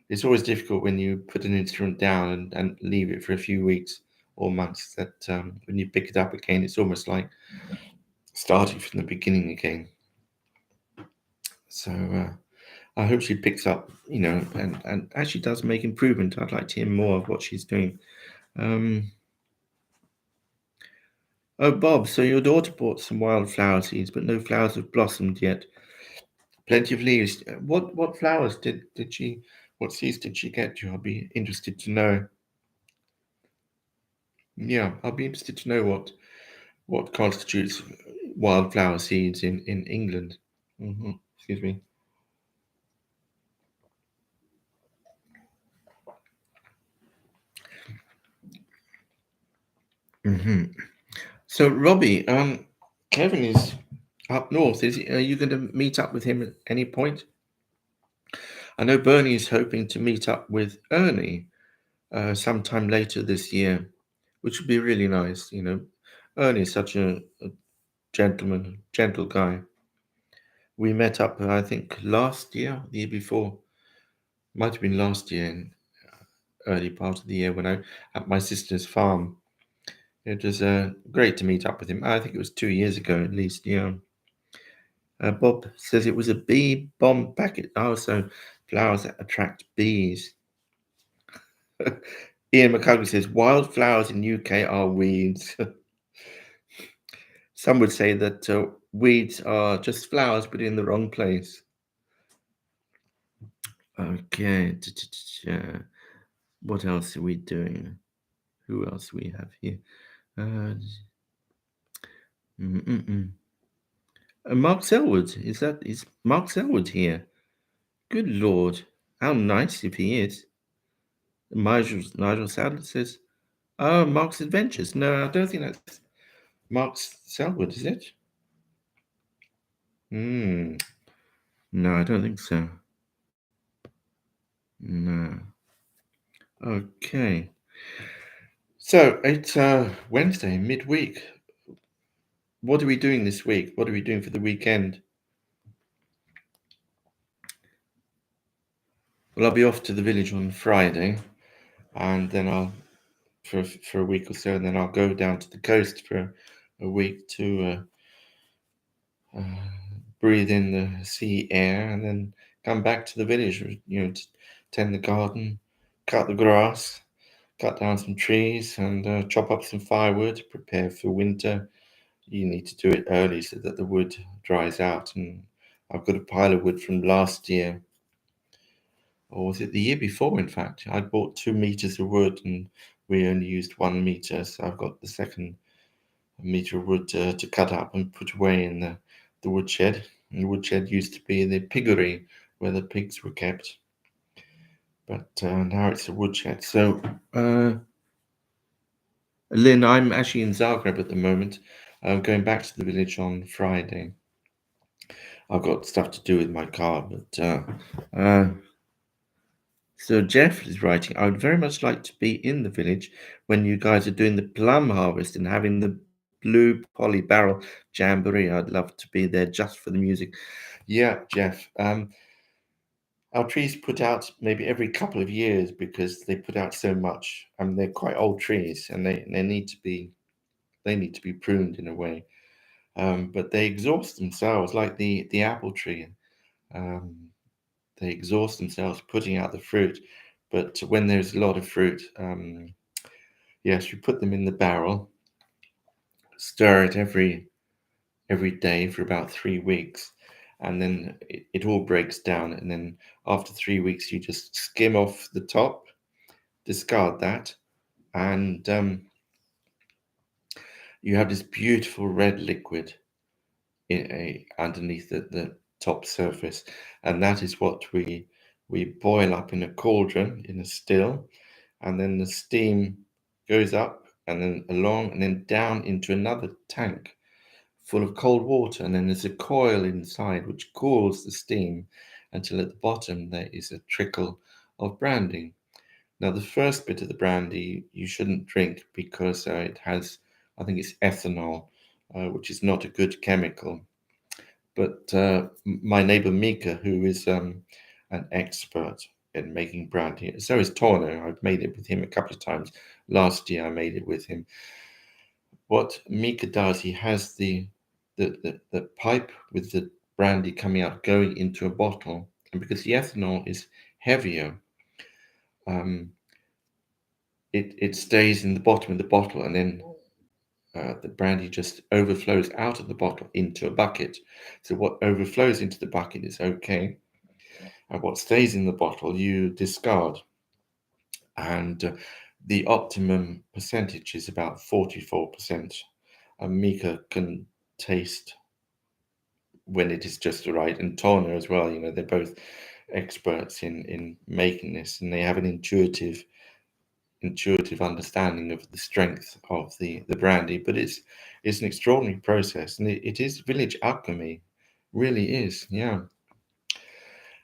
It's always difficult when you put an instrument down and leave it for a few weeks or months. That when you pick it up again, it's almost like starting from the beginning again. So I hope she picks up, and actually does make improvement. I'd like to hear more of what she's doing. Oh, Bob, so your daughter bought some wildflower seeds, but no flowers have blossomed yet. Plenty of leaves. What flowers did she? What seeds did she get you? I'll be interested to know. Yeah, I'll be interested to know what constitutes wildflower seeds in England. Excuse me. So Robbie, Kevin is up north. Are you going to meet up with him at any point? I know Bernie is hoping to meet up with Ernie sometime later this year, which would be really nice. Ernie is such a gentleman, gentle guy. We met up, I think, last year, the year before. Might have been last year, in early part of the year when I at my sister's farm. It was great to meet up with him. I think it was 2 years ago at least. Yeah. Bob says it was a bee bomb packet. Oh, so flowers that attract bees. Ian McCuggey says wildflowers in UK are weeds. Some would say that weeds are just flowers, but in the wrong place. Okay. What else are we doing? Who else do we have here? Uh, mm, mm, mm. Mark Selwood, is Mark Selwood here? Good Lord, how nice if he is. Nigel Sadler says, "Oh, Mark's Adventures." No, I don't think that's Mark Selwood, is it? Hmm. No, I don't think so. No. Okay. So it's Wednesday, midweek. What are we doing this week? What are we doing for the weekend? Well, I'll be off to the village on Friday, and then I'll for a week or so, and then I'll go down to the coast for a week to breathe in the sea air, and then come back to the village. To tend the garden, cut the grass, cut down some trees, and chop up some firewood. Prepare for winter. You need to do it early so that the wood dries out. And I've got a pile of wood from last year, or was it the year before? In fact, I bought 2 meters of wood, and we only used 1 meter, so I've got the second meter of wood to cut up and put away in the woodshed. And the woodshed used to be the piggery where the pigs were kept, but now it's a woodshed. So, Lynn, I'm actually in Zagreb at the moment. I'm going back to the village on Friday. I've got stuff to do with my car, but so Jeff is writing, I would very much like to be in the village when you guys are doing the plum harvest and having the blue poly barrel jamboree. I'd love to be there just for the music. Yeah, Jeff. Our trees put out maybe every couple of years because they put out so much. They're quite old trees, and they need to be pruned in a way. But they exhaust themselves, like the apple tree. Um, they exhaust themselves putting out the fruit. But when there's a lot of fruit, yes, you put them in the barrel, stir it every day for about 3 weeks, and then it all breaks down. And then after 3 weeks, you just skim off the top, discard that, and you have this beautiful red liquid underneath the top surface, and that is what we boil up in a cauldron in a still, and then the steam goes up and then along and then down into another tank full of cold water, and then there's a coil inside which cools the steam until at the bottom there is a trickle of brandy. Now, the first bit of the brandy you shouldn't drink because it has, I think it's ethanol, which is not a good chemical. But my neighbor Mika, who is an expert in making brandy, so is Torno. I've made it with him a couple of times. Last year I made it with him. What Mika does, he has the pipe with the brandy coming out going into a bottle, and because the ethanol is heavier, um, it stays in the bottom of the bottle, and then the brandy just overflows out of the bottle into a bucket. So what overflows into the bucket is okay, and what stays in the bottle you discard. And the optimum percentage is about 44%. And Mika can taste when it is just right, and Tona as well. They're both experts in making this, and they have an intuitive understanding of the strength of the brandy. But it's an extraordinary process, and it is village alchemy, really is. Yeah.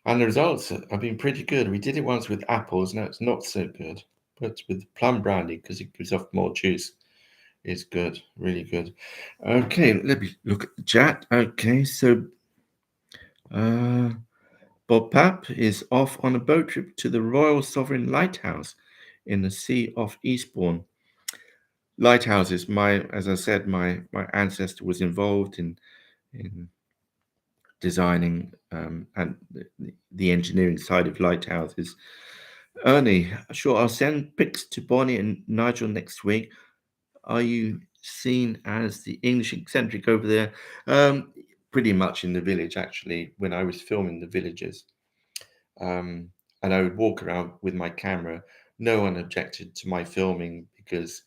And the results have been pretty good. We did it once with apples. Now it's not so good, but with plum brandy, because it gives off more juice, it's good, really good. Okay, let me look at the chat. Okay, so Bob Papp is off on a boat trip to the Royal Sovereign Lighthouse in the Sea of Eastbourne. Lighthouses, as I said, my ancestor was involved in designing and the engineering side of lighthouses. Ernie, sure, I'll send pics to Bonnie and Nigel next week. Are you seen as the English eccentric over there? Pretty much in the village, actually, when I was filming the villages. And I would walk around with my camera. No one objected to my filming because,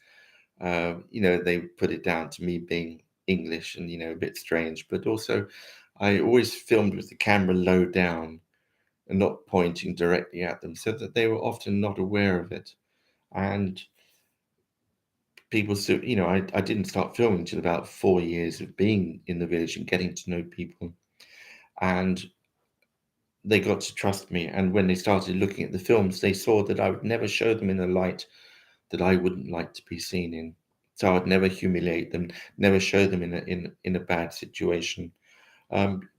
they put it down to me being English and, a bit strange, but also I always filmed with the camera low down and not pointing directly at them, so that they were often not aware of it. And people, so I didn't start filming until about 4 years of being in the village and getting to know people, and they got to trust me. And when they started looking at the films, they saw that I would never show them in a light that I wouldn't like to be seen in. So I'd never humiliate them, never show them in a bad situation,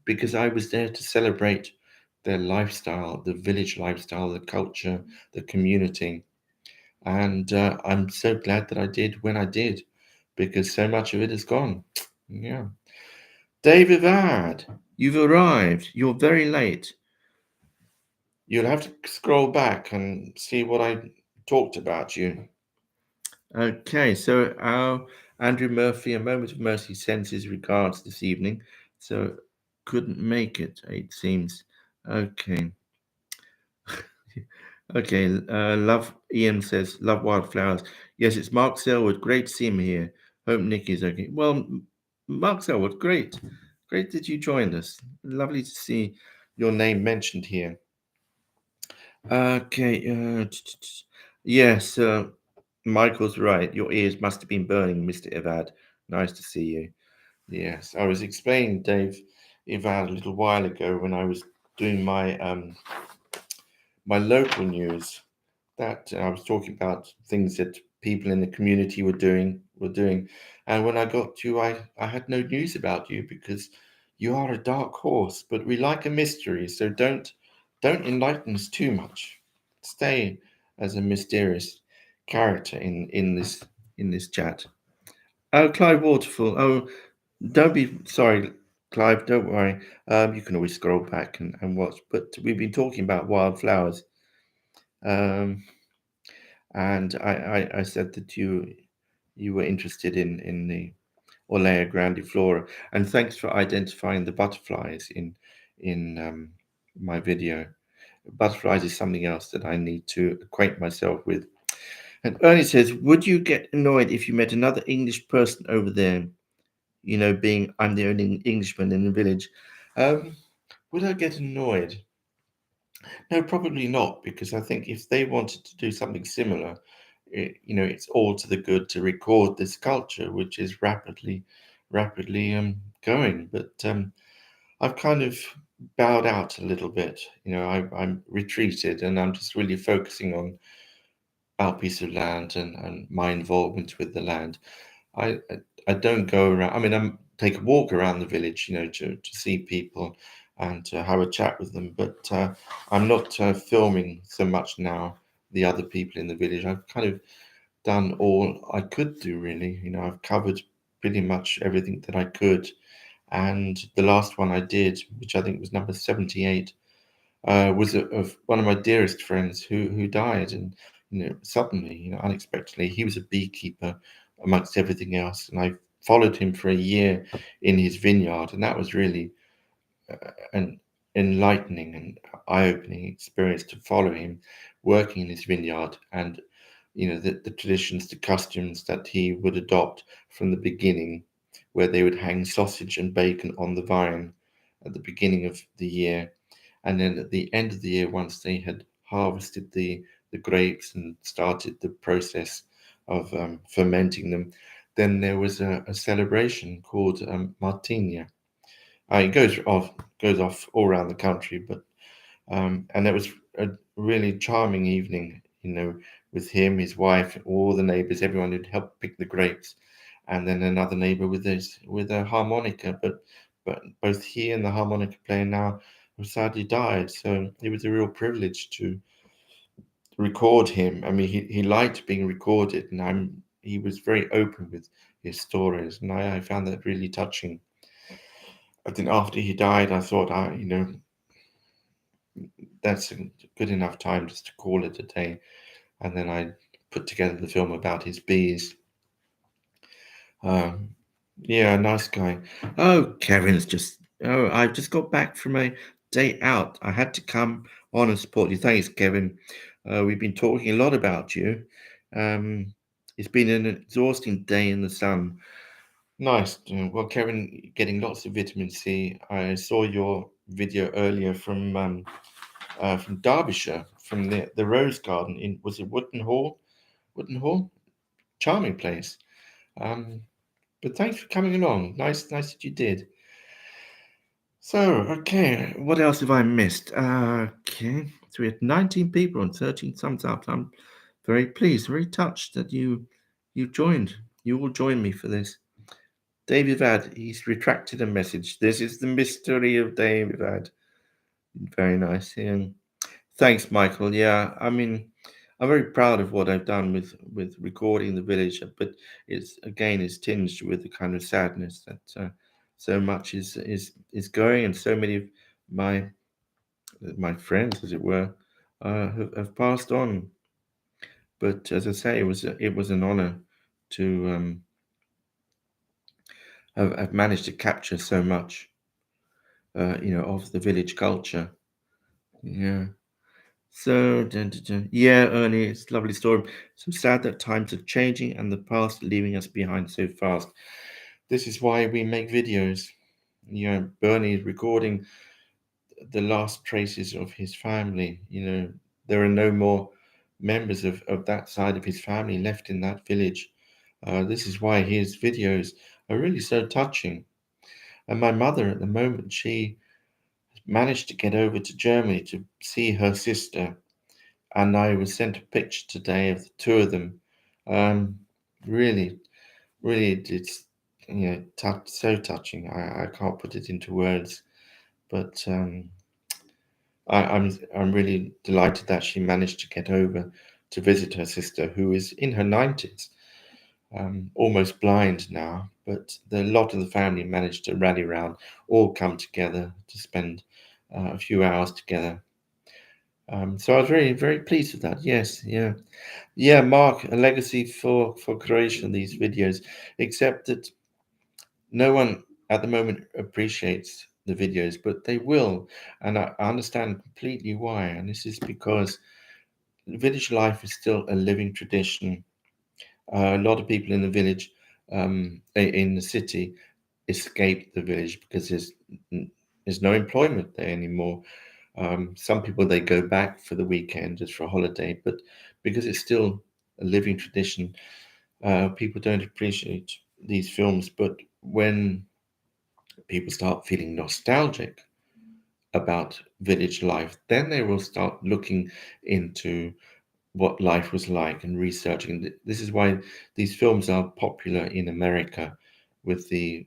because I was there to celebrate their lifestyle, the village lifestyle, the culture, the community. And I'm so glad that I did when I did, because so much of it is gone. Yeah. David Ad, you've arrived. You're very late. You'll have to scroll back and see what I talked about you. Okay, so our Andrew Murphy, A Moment of Mercy, sends his regards this evening. So couldn't make it, it seems. Okay. Okay, love, Ian says, love wildflowers. Yes, it's Mark Selwood. Great to see him here. Hope Nick is okay. Well, Mark Selwood, great. Great that you joined us. Lovely to see your name mentioned here. Okay, yes, Michael's right. Your ears must have been burning, Mr. Evad. Nice to see you. Yes, I was explaining Dave Evad a little while ago when I was doing my local news, that I was talking about things that people in the community were doing, and when I got to you, I had no news about you because you are a dark horse, but we like a mystery, so don't enlighten us too much. Stay as a mysterious character in this chat. Oh, Clive Waterfall. Oh, don't be sorry, Clive. Don't worry. You can always scroll back and watch. But we've been talking about wildflowers. Um, and I said that you were interested in the Orlea grandiflora, and thanks for identifying the butterflies in my video. Butterflies is something else that I need to acquaint myself with. And Ernie says, would you get annoyed if you met another English person over there? Being I'm the only Englishman in the village. Um, would I get annoyed? No, probably not, because I think if they wanted to do something similar, it's all to the good to record this culture, which is rapidly going. But I've kind of bowed out a little bit. I'm retreated, and I'm just really focusing on our piece of land and my involvement with the land. I don't go around. I mean, I take a walk around the village, to see people and to have a chat with them. But I'm not filming so much now. The other people in the village, I've kind of done all I could do. Really, I've covered pretty much everything that I could. And the last one I did, which I think was number 78, was of one of my dearest friends who died, and suddenly, unexpectedly. He was a beekeeper amongst everything else, and I followed him for a year in his vineyard, and that was really an enlightening and eye-opening experience to follow him working in his vineyard, and the traditions, the customs that he would adopt from the beginning, where they would hang sausage and bacon on the vine at the beginning of the year, and then at the end of the year, once they had harvested the grapes and started the process of fermenting them, then there was a celebration called Martinia. It goes off all around the country, but and it was a really charming evening, with him, his wife, all the neighbours, everyone who'd helped pick the grapes, and then another neighbour with a harmonica. But both he and the harmonica player now have sadly died, so it was a real privilege to record him. I mean, he liked being recorded, and he was very open with his stories, and I found that really touching. I think after he died, I thought, that's a good enough time just to call it a day. And then I put together the film about his bees. Um, yeah, nice guy. Oh, Kevin's just. Oh, I've just got back from a day out. I had to come on and support you. Thanks, Kevin. We've been talking a lot about you. It's been an exhausting day in the sun. Nice. Well, Kevin, getting lots of vitamin C. I saw your video earlier from Derbyshire, from the Rose Garden in, was it Wootton Hall? Wootton Hall, charming place. Um, but thanks for coming along. Nice that you did. So, okay, what else have I missed? Okay, so we had 19 people and 13 thumbs up. I'm very pleased, very touched that you joined. You will join me for this. David Vad, he's retracted a message. This is the mystery of David Vad. Very nice. Yeah. Thanks, Michael. Yeah, I mean, I'm very proud of what I've done with recording the village, but it's tinged with the kind of sadness that so much is going, and so many of my friends, as it were, have passed on. But as I say, it was an honor to have managed to capture so much, of the village culture. Yeah. So, dun, dun, dun. Yeah, Ernie, it's a lovely story. So sad that times are changing and the past leaving us behind so fast. This is why we make videos. Bernie is recording the last traces of his family. There are no more members of that side of his family left in that village. This is why his videos are really so touching. And my mother, at the moment, she managed to get over to Germany to see her sister, and I was sent a picture today of the two of them. Um, really, really, it's so touching. I can't put it into words, but I'm really delighted that she managed to get over to visit her sister, who is in her 90s, almost blind now. But a lot of the family managed to rally around, all come together to spend a few hours together. So I was very, very pleased with that. Yes, yeah. Yeah, Mark, a legacy for Croatia, these videos, except that no one at the moment appreciates the videos, but they will. And I understand completely why. And this is because village life is still a living tradition. A lot of people in the village, in the city, escape the village because there's no employment there anymore. Some people, they go back for the weekend just for a holiday, but because it's still a living tradition, people don't appreciate these films. But when people start feeling nostalgic about village life, then they will start looking into what life was like and researching. This is why these films are popular in America with the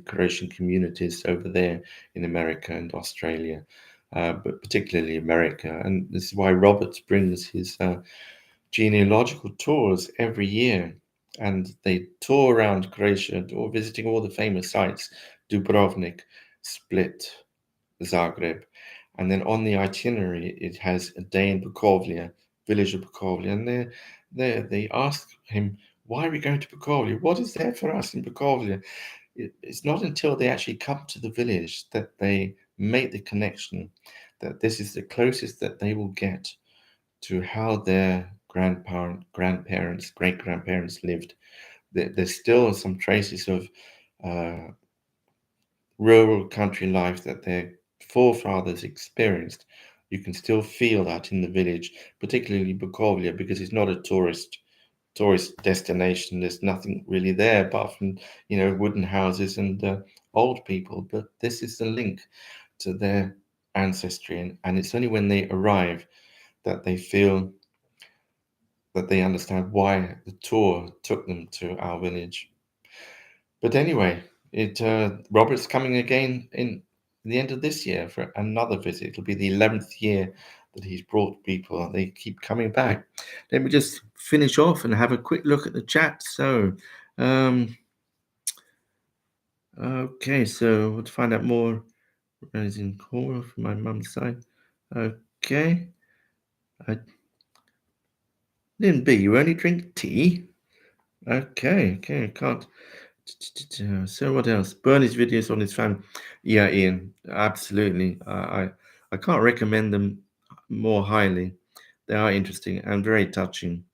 Croatian communities over there in America and Australia, but particularly America. And this is why Roberts brings his genealogical tours every year. And they tour around Croatia, or visiting all the famous sites: Dubrovnik, Split, Zagreb. And then on the itinerary, it has a day in Bukovlia, village of Bukovlia. And they ask him, why are we going to Bukovlia? What is there for us in Bukovlia? It's not until they actually come to the village that they make the connection that this is the closest that they will get to how their grandparents, great grandparents lived. There's still some traces of uh, rural country life that their forefathers experienced. You can still feel that in the village, particularly Bukovlia, because it's not a tourist destination. There's nothing really there apart from wooden houses and old people. But this is the link to their ancestry, and it's only when they arrive that they feel that they understand why the tour took them to our village. But anyway, it Robert's coming again in the end of this year for another visit. It'll be the 11th year that he's brought people, and they keep coming back. Let me just finish off and have a quick look at the chat. So, okay, so to find out more, Rising Cora from my mum's side. Okay, Lynn B, you only drink tea? Okay, I can't. So what else? Bernie's videos on his family. Yeah, Ian, absolutely. I can't recommend them more highly. They are interesting and very touching.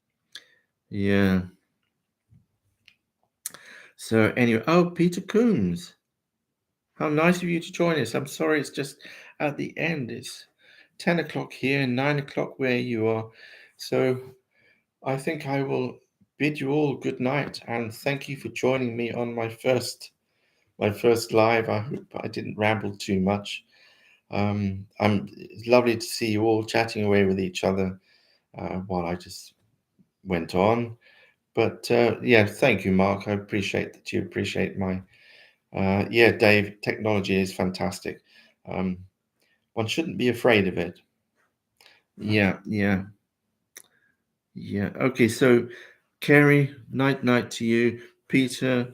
Yeah. So anyway, oh, Peter Coombs, how nice of you to join us. I'm sorry, it's just at the end. It's 10 o'clock here and 9 o'clock where you are. So I think I will bid you all good night and thank you for joining me on my first live. I hope I didn't ramble too much. It's lovely to see you all chatting away with each other while I just went on. But yeah, thank you, Mark. I appreciate that you appreciate my. Yeah, Dave, technology is fantastic. Um, one shouldn't be afraid of it. Yeah, yeah, yeah. Okay, so Kerry, night to you. Peter,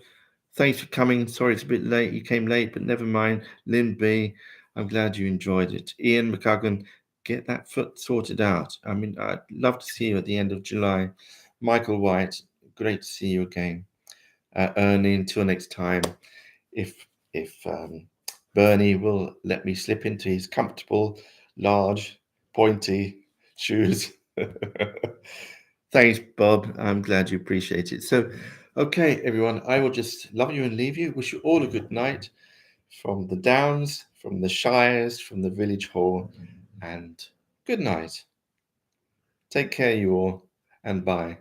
thanks for coming. Sorry it's a bit late. You came late, but never mind. Lynn B, I'm glad you enjoyed it. Ian McCuggan, get that foot sorted out. I mean, I'd love to see you at the end of July. Michael White, great to see you again. Ernie, until next time. If Bernie will let me slip into his comfortable, large, pointy shoes. Thanks, Bob. I'm glad you appreciate it. So, okay, everyone, I will just love you and leave you. Wish you all a good night from the Downs, from the Shires, from the Village Hall, and good night. Take care, you all, and bye.